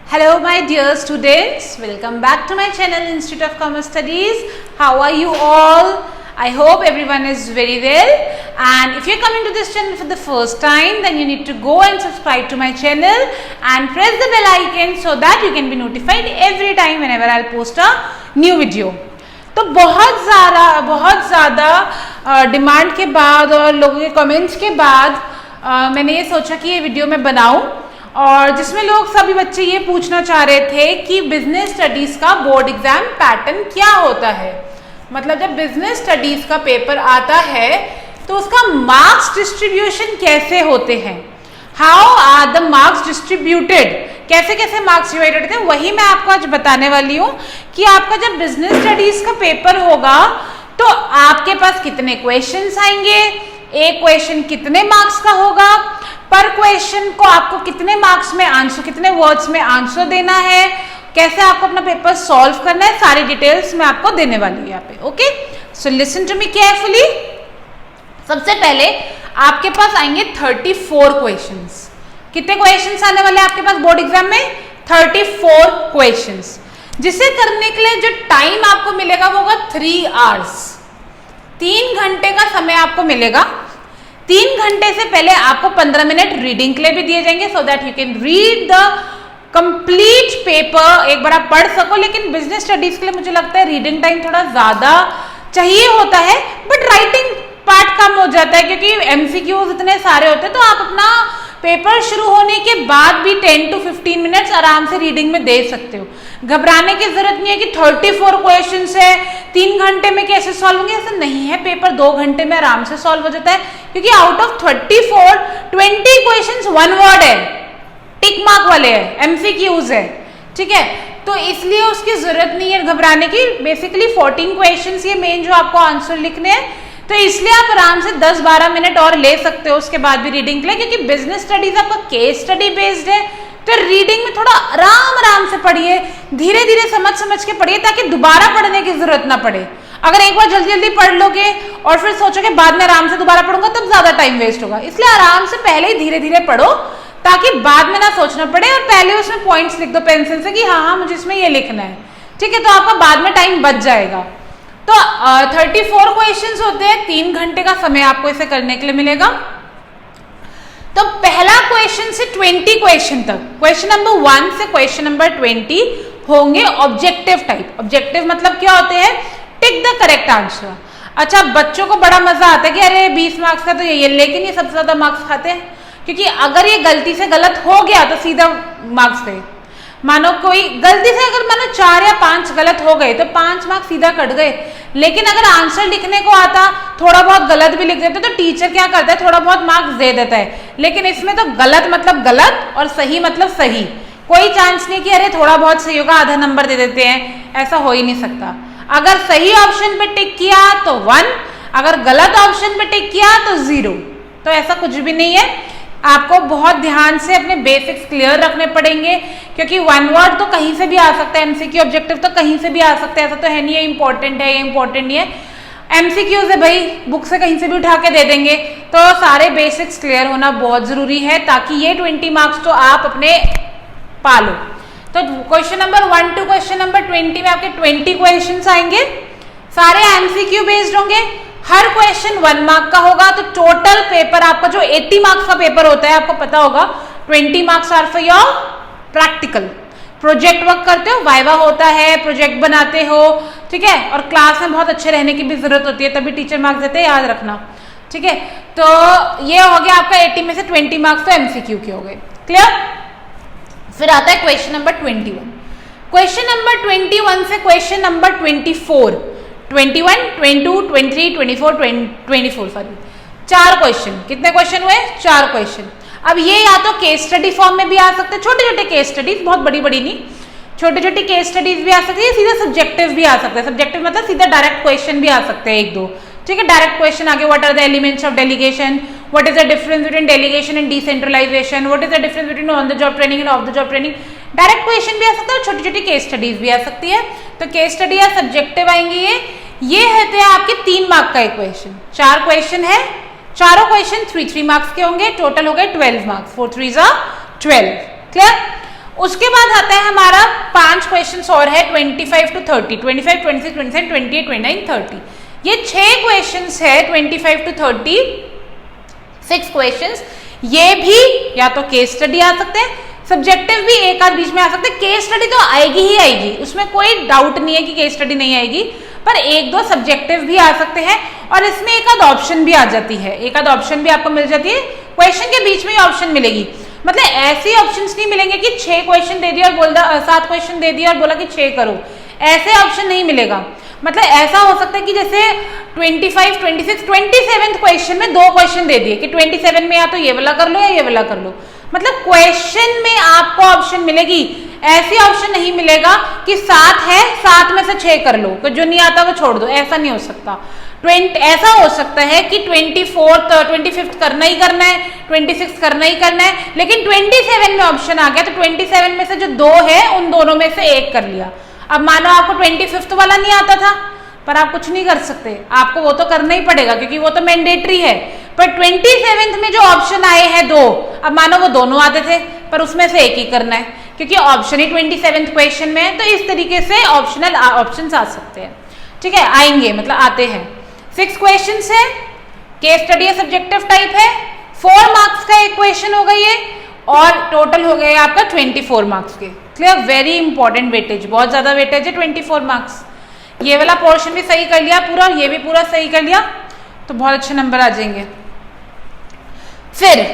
Hello my dear students, welcome back to my channel Institute of Commerce Studies. How are you all? I hope everyone is very well, and if you're coming to this channel for the first time, then you need to go and subscribe to my channel and press the bell icon so that you can be notified every time whenever I'll post a new video. तो बहुत ज़्यादा demand के बाद और लोगों के comments के बाद मैंने ये सोचा कि ये वीडियो मैं बनाऊं, और जिसमें लोग सभी बच्चे ये पूछना चाह रहे थे कि बिजनेस स्टडीज़ का बोर्ड एग्जाम पैटर्न क्या होता है। मतलब जब बिजनेस स्टडीज़ का पेपर आता है तो उसका मार्क्स डिस्ट्रीब्यूशन कैसे होते हैं, how are the marks distributed, कैसे कैसे मार्क्स डिवाइडेड होते हैं, वही मैं आपको आज बताने वाली हूँ कि आपका जब बिजनेस स्टडीज़ का पेपर होगा तो आपके पास कितने क्वेश्चंस आएंगे, एक क्वेश्चन कितने मार्क्स का होगा, पर क्वेश्चन को आपको कितने मार्क्स में आंसर, कितने वर्ड्स में आंसर देना है, कैसे आपको अपना पेपर सॉल्व करना है, सारी डिटेल्स मैं आपको देने वाली हूँ यहाँ पे। Okay, so listen to me carefully. सबसे पहले आपके पास आएंगे 34 क्वेश्चंस। कितने क्वेश्चंस आने वाले हैं आपके पास बोर्ड एग्जाम में? 34 क्वेश्चंस, जिसे करने के लिए जो टाइम आपको मिलेगा वो होगा 3 आवर्स। 3 घंटे का समय आपको मिलेगा। 3 घंटे से पहले आपको 15 मिनट रीडिंग के लिए भी दिए जाएंगे, so that you can read the complete paper, एक बार आप पढ़ सको। लेकिन बिजनेस स्टडीज के लिए मुझे लगता है रीडिंग टाइम थोड़ा ज्यादा चाहिए होता है, बट राइटिंग पार्ट कम हो जाता है क्योंकि एमसीक्यूज इतने सारे होते हैं। तो आप अपना पेपर शुरू होने के बाद भी 10 to 15 मिनट्स आराम से रीडिंग में दे सकते हो। घबराने की जरूरत नहीं है कि 34 क्वेश्चंस है 3 घंटे में कैसे सॉल्व होंगे, ऐसा नहीं है। पेपर 2 घंटे में आराम से सॉल्व हो जाता है, क्योंकि आउट ऑफ 34 20 क्वेश्चंस 1 वर्ड है, टिक मार्क वाले है, एमसीक्यूज है, ठीक है। तो इसलिए उसकी जरूरत नहीं है घबराने की। बेसिकली 14 क्वेश्चंस ये मेन जो आपको आंसर लिखने हैं, तो इसलिए आप आराम से 10-12 मिनट और ले सकते हो उसके बाद भी रीडिंग के लिए, क्योंकि बिजनेस स्टडीज आपका केस स्टडी बेस्ड है। तो रीडिंग में थोड़ा आराम से पढ़िए, धीरे धीरे समझ के पढ़िए, ताकि दोबारा पढ़ने की जरूरत ना पड़े। अगर एक बार जल्दी पढ़ लोगे और फिर सोचोगे बाद में आराम से दोबारा पढ़ूंगा, तब ज्यादा टाइम वेस्ट होगा। इसलिए आराम से पहले ही धीरे धीरे पढ़ो, ताकि बाद में ना सोचना पड़े, और पहले उसमें पॉइंट्स लिख दो पेंसिल से कि हाँ मुझे इसमें ये लिखना है, ठीक है। तो आपका बाद में टाइम बच जाएगा। तो 34 क्वेश्चंस होते हैं, 3 घंटे का समय आपको इसे करने के लिए मिलेगा। तो पहला क्वेश्चन से 20 क्वेश्चन तक, क्वेश्चन नंबर 1 से क्वेश्चन नंबर 20 होंगे ऑब्जेक्टिव टाइप। ऑब्जेक्टिव मतलब क्या होते हैं? Tick the correct answer. अच्छा, बच्चों को बड़ा मजा आता है कि अरे 20 मार्क्स का तो ये, लेकिन ये सबसे ज्यादा मार्क्स खाते हैं, क्योंकि अगर ये गलती से गलत हो गया तो सीधा मार्क्स गए। मानो कोई गलती से अगर मानो 4 या 5 गलत हो गए तो 5 मार्क्स सीधा कट गए। लेकिन अगर आंसर लिखने को आता, थोड़ा बहुत गलत भी लिख देते तो टीचर क्या करता है, थोड़ा बहुत मार्क्स दे देता है। लेकिन इसमें तो गलत मतलब गलत और सही मतलब सही, कोई चांस नहीं कि अरे थोड़ा बहुत सही होगा आधा नंबर दे देते हैं, ऐसा हो ही नहीं सकता। अगर सही ऑप्शन पे टिक किया तो 1, अगर गलत ऑप्शन पे टिक किया तो 0। तो ऐसा कुछ भी नहीं है। आपको बहुत ध्यान से अपने बेसिक्स क्लियर रखने पड़ेंगे, क्योंकि 1 वर्ड तो कहीं से भी आ सकता है, एमसीक्यू ऑब्जेक्टिव तो कहीं से भी आ सकता है। ऐसा तो है नहीं है इंपॉर्टेंट है, ये इंपॉर्टेंट नहीं है। एमसीक्यूज है भाई, बुक से कहीं से भी उठा के दे देंगे। तो सारे बेसिक्स क्लियर होना बहुत जरूरी है, ताकि ये 20 मार्क्स तो आप अपने पालो। तो question number 1 to question number 20 में आपके 20 क्वेश्चन आएंगे, सारे एमसीक्यू बेस्ड होंगे। हर क्वेश्चन 1 मार्क का होगा। तो टोटल पेपर आपका जो 80 मार्क्स का पेपर होता है, आपको पता होगा 20 marks are for your practical. Project work करते हो, वाइवा होता है, प्रोजेक्ट बनाते हो, ठीक है। और क्लास में बहुत अच्छे रहने की भी जरूरत होती है, तभी टीचर मार्क्स देते हैं, याद रखना, ठीक है। तो ये हो गया आपका 80 में से 20 मार्क्स तो एमसीक्यू के हो गए, क्लियर। फिर आता है क्वेश्चन नंबर 21। क्वेश्चन नंबर 21 से क्वेश्चन नंबर 21, 22, 23, 24 सॉरी, 4 क्वेश्चन। कितने क्वेश्चन हुए? 4 क्वेश्चन। अब ये या तो केस स्टडी फॉर्म में भी आ सकते हैं, छोटे छोटे केस स्टडीज, बहुत बड़ी बड़ी नहीं, छोटे छोटे केस स्टडीज भी आ सकती है, सीधा सब्जेक्टिव भी आ सकता है। सब्जेक्टिव मतलब सीधा डायरेक्ट क्वेश्चन भी आ सकते हैं 1-2, ठीक है। डायरेक्ट क्वेश्चन आगे, what are the elements of delegation, what is the difference between delegation and decentralization, what is the difference between on the job training and off the job training. Direct question भी आ सकता है और छोटी छोटी case studies भी आ सकती है। तो केस स्टडी या सब्जेक्टिव आएंगे ये होते हैं आपके 3 मार्क का एक क्वेश्चन। 4 क्वेश्चन है, चारों क्वेश्चन 3 मार्क्स के होंगे, टोटल हो गए 12 मार्क्स, 4 3 12, क्लियर। उसके बाद आता है हमारा 5 क्वेश्चन और है 25 to 30, 25, 26, 27, 28, 29, 30। ये 6 क्वेश्चन है 25 to 30, 6 क्वेश्चन। ये भी या तो केस स्टडी आ सकते हैं, सब्जेक्टिव भी एक आध बीच में आ सकते हैं। केस स्टडी तो आएगी ही आएगी, उसमें कोई डाउट नहीं है कि केस स्टडी नहीं आएगी, पर एक दो सब्जेक्टिव भी आ सकते हैं और इसमें एक आध ऑप्शन भी आ जाती है, एक आध ऑप्शन भी आपको मिल जाती है। क्वेश्चन के बीच में ही ऑप्शन मिलेगी, मतलब ऐसे ऑप्शंस नहीं मिलेंगे कि 6 क्वेश्चन दे दिया और बोला 7 क्वेश्चन दे दिया और बोला कि 6 करो, ऐसे ऑप्शन नहीं मिलेगा। मतलब ऐसा हो सकता है कि जैसे 25, 26, 27 क्वेश्चन में 2 क्वेश्चन दे दिए कि 27 में या तो ये वाला कर लो या ये वाला कर लो, मतलब क्वेश्चन में आपको ऑप्शन मिलेगी। ऐसी ऑप्शन नहीं मिलेगा कि 7 है 7 में से 6 कर लो, जो नहीं आता वो छोड़ दो, ऐसा नहीं हो सकता। ऐसा हो सकता है कि 24th 25th करना ही करना है, 26 करना ही करना है, लेकिन 27 में ऑप्शन आ गया तो 27 में से जो 2 है उन दोनों में से एक कर लिया। अब मानो आपको 25th वाला नहीं आता था, पर आप कुछ नहीं कर सकते, आपको वो तो करना ही पड़ेगा क्योंकि वो तो मैंडेटरी है। पर 27th में जो ऑप्शन आए हैं 2, अब मानो वो दोनों आते थे पर उसमें से एक ही करना है क्योंकि ऑप्शन ही 27th क्वेश्चन में है, तो इस तरीके से ऑप्शनल ऑप्शंस आ सकते हैं। ठीक है, आएंगे मतलब आते हैं। 6 क्वेश्चंस है, केस स्टडी सब्जेक्टिव टाइप है, 4 मार्क्स का एक क्वेश्चन होगा ये, और टोटल हो गया आपका 24 मार्क्स के। क्लियर, वेरी इंपॉर्टेंट वेटेज, बहुत ज्यादा वेटेज है 24 मार्क्स। ये वाला पोर्शन भी सही कर लिया पूरा, ये भी पूरा सही कर लिया तो बहुत अच्छे नंबर आ जाएंगे। फिर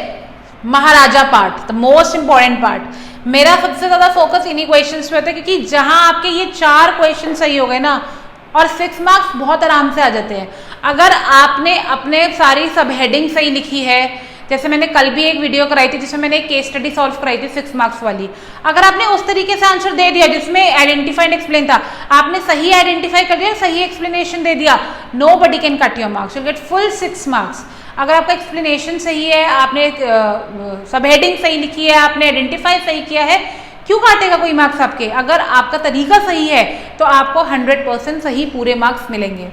Maharaja part, the most important part, मेरा सबसे ज्यादा फोकस इन्हीं क्वेश्चंस पे होता है क्योंकि जहां आपके ये 4 क्वेश्चन सही हो गए ना और 6 मार्क्स बहुत आराम से आ जाते हैं। अगर आपने अपने सारी सब हेडिंग सही लिखी है, जैसे मैंने कल भी एक वीडियो कराई थी जिसमें मैंने एक केस स्टडी सॉल्व कराई थी 6 मार्क्स वाली, अगर आपने उस तरीके से आंसर दे दिया जिसमें आइडेंटिफाई एंड एक्सप्लेन था, आपने सही आइडेंटिफाई कर दिया, सही एक्सप्लेनेशन दे दिया, nobody can cut your marks, you get full 6 marks. अगर आपका एक्सप्लेनेशन सही है, आपने सब हेडिंग सही लिखी है, आपने आइडेंटिफाई सही किया है, क्यों काटेगा कोई मार्क्स आपके? अगर आपका तरीका सही है तो आपको 100% सही पूरे मार्क्स मिलेंगे।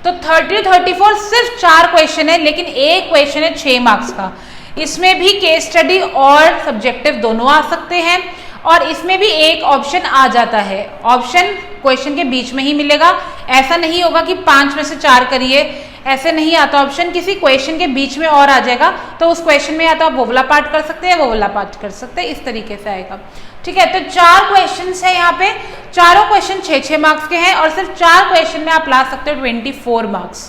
तो 30 34 सिर्फ 4 क्वेश्चन है, लेकिन एक क्वेश्चन है 6 मार्क्स का। इसमें भी केस स्टडी और सब्जेक्टिव दोनों आ सकते हैं और इसमें भी एक ऑप्शन आ जाता है। ऑप्शन क्वेश्चन के बीच में ही मिलेगा, ऐसा नहीं होगा कि 5 में से 4 करिए, ऐसे नहीं आता ऑप्शन, किसी क्वेश्चन के बीच में और आ जाएगा तो उस क्वेश्चन में या तो आप वो वाला पार्ट कर सकते हैं, वो वाला पार्ट कर सकते हैं, इस तरीके से आएगा। ठीक है, तो 4 क्वेश्चंस है यहाँ पे, चारों क्वेश्चन 6-6 मार्क्स के हैं और सिर्फ 4 क्वेश्चन में आप ला सकते हो 24 मार्क्स।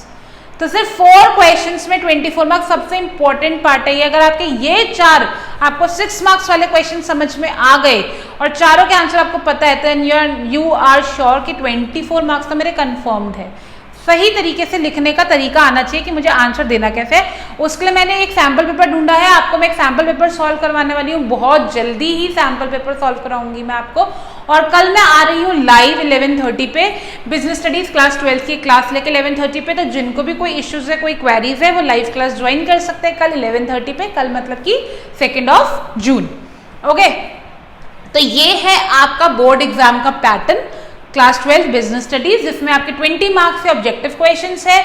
तो सिर्फ 4 क्वेश्चंस में 24 मार्क्स सबसे इंपॉर्टेंट पार्ट है ये। अगर आपके ये 4 आपको 6 मार्क्स वाले क्वेश्चन समझ में आ गए और चारों के आंसर आपको पता है, तो यू आर श्योर कि 24 मार्क्स तो मेरे कंफर्म्ड है। सही तरीके से लिखने का तरीका आना चाहिए कि मुझे आंसर देना कैसे है। उसके लिए मैंने एक सैम्पल पेपर ढूंढा है, आपको मैं एक सैम्पल पेपर सॉल्व करवाने वाली हूँ, बहुत जल्दी ही सैम्पल पेपर सॉल्व कराऊंगी मैं आपको। और कल मैं आ रही हूँ लाइव 11:30 पे, बिजनेस स्टडीज क्लास 12 की क्लास लेके 11:30 पे। तो जिनको भी कोई इश्यूज है, कोई क्वेरीज है, वो लाइव क्लास ज्वाइन कर सकते हैं कल 11:30 पे, कल मतलब कि 2 जून। ओके, तो ये है आपका बोर्ड एग्जाम का पैटर्न क्लास 12 बिजनेस स्टडीज, जिसमें आपके 20 मार्क्स के ऑब्जेक्टिव क्वेश्चंस है,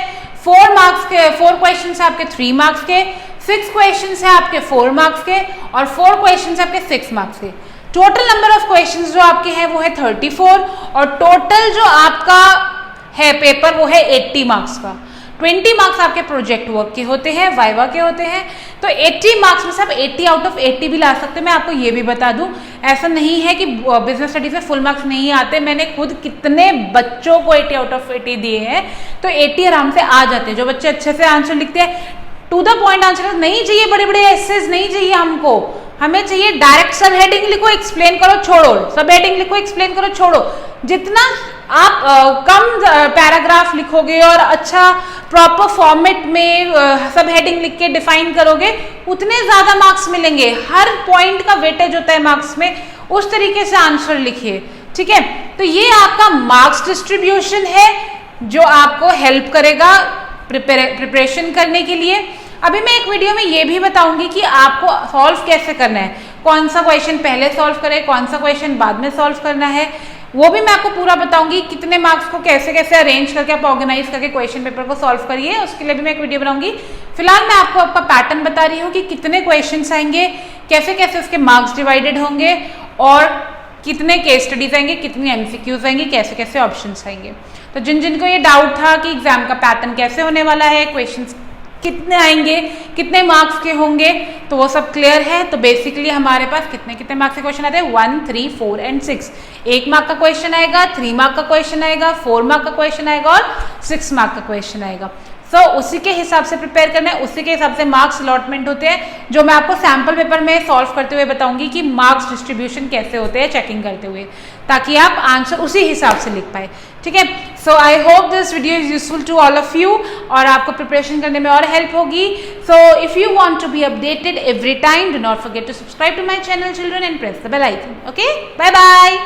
4 क्वेश्चंस है आपके 3 मार्क्स के, 6 क्वेश्चंस है आपके 4 मार्क्स के और 4 क्वेश्चंस है आपके 6 मार्क्स के। टोटल नंबर ऑफ क्वेश्चंस जो आपके हैं वो है 34 और टोटल जो आपका है पेपर वो है 80 मार्क्स का। 20 मार्क्स आपके प्रोजेक्ट वर्क के होते हैं, वाइवा के होते हैं, तो 80 मार्क्स में से आप 80 आउट ऑफ 80 भी ला सकते हैं। मैं आपको ये भी बता दूं, ऐसा नहीं है कि बिजनेस स्टडीज में फुल मार्क्स नहीं आते। मैंने खुद कितने बच्चों को 80 आउट ऑफ 80 दिए हैं, तो 80 आराम से आ जाते हैं। जो बच्चे अच्छे से आंसर लिखते हैं, टू द पॉइंट आंसर नहीं चाहिए, बड़े बड़े एसेज नहीं चाहिए हमको, हमें चाहिए डायरेक्ट सब हेडिंग लिखो, एक्सप्लेन करो, छोड़ो, सब हेडिंग लिखो, एक्सप्लेन करो, छोड़ो। जितना आप कम पैराग्राफ लिखोगे और अच्छा प्रॉपर फॉर्मेट में सब हेडिंग लिख के डिफाइन करोगे, उतने ज्यादा मार्क्स मिलेंगे। हर पॉइंट का वेटेज होता है मार्क्स में, उस तरीके से आंसर लिखिए। ठीक है, तो ये आपका मार्क्स डिस्ट्रीब्यूशन है जो आपको हेल्प करेगा प्रिपरेशन करने के लिए। अभी मैं एक वीडियो में ये भी बताऊंगी कि आपको सॉल्व कैसे करना है, कौन सा क्वेश्चन पहले सॉल्व करें, कौन सा क्वेश्चन बाद में सॉल्व करना है, वो भी मैं आपको पूरा बताऊंगी। कितने मार्क्स को कैसे कैसे अरेंज करके आप ऑर्गेनाइज करके क्वेश्चन पेपर को सॉल्व करिए, उसके लिए भी मैं एक वीडियो बनाऊंगी। फिलहाल मैं आपको आपका पैटर्न बता रही हूँ कि कितने क्वेश्चन आएंगे, कैसे कैसे उसके मार्क्स डिवाइडेड होंगे और कितने केस स्टडीज आएंगे, कितनी एमसीक्यूज आएंगे, कैसे कैसे ऑप्शंस आएंगे। तो जिन जिनको ये डाउट था कि एग्जाम का पैटर्न कैसे होने वाला है, क्वेश्चंस कितने आएंगे, कितने मार्क्स के होंगे, तो वो सब क्लियर है। तो बेसिकली हमारे पास कितने कितने मार्क्स के क्वेश्चन आते हैं, 1, 3, 4 एंड 6। 1 मार्क का क्वेश्चन आएगा, 3 मार्क का क्वेश्चन आएगा, 4 मार्क का क्वेश्चन आएगा और 6 मार्क का क्वेश्चन आएगा। सो उसी के हिसाब से प्रिपेयर करना है, उसी के हिसाब से मार्क्स अलॉटमेंट होते हैं, जो मैं आपको सैम्पल पेपर में सॉल्व करते हुए बताऊंगी कि मार्क्स डिस्ट्रीब्यूशन कैसे होते हैं चेकिंग करते हुए, ताकि आप आंसर उसी हिसाब से लिख पाए। ठीक है, so I hope this video is useful to all of you और आपको प्रिपरेशन करने में और हेल्प होगी। So if you want to be updated every time, do not forget to subscribe to my channel children and press the bell icon. Okay, bye bye.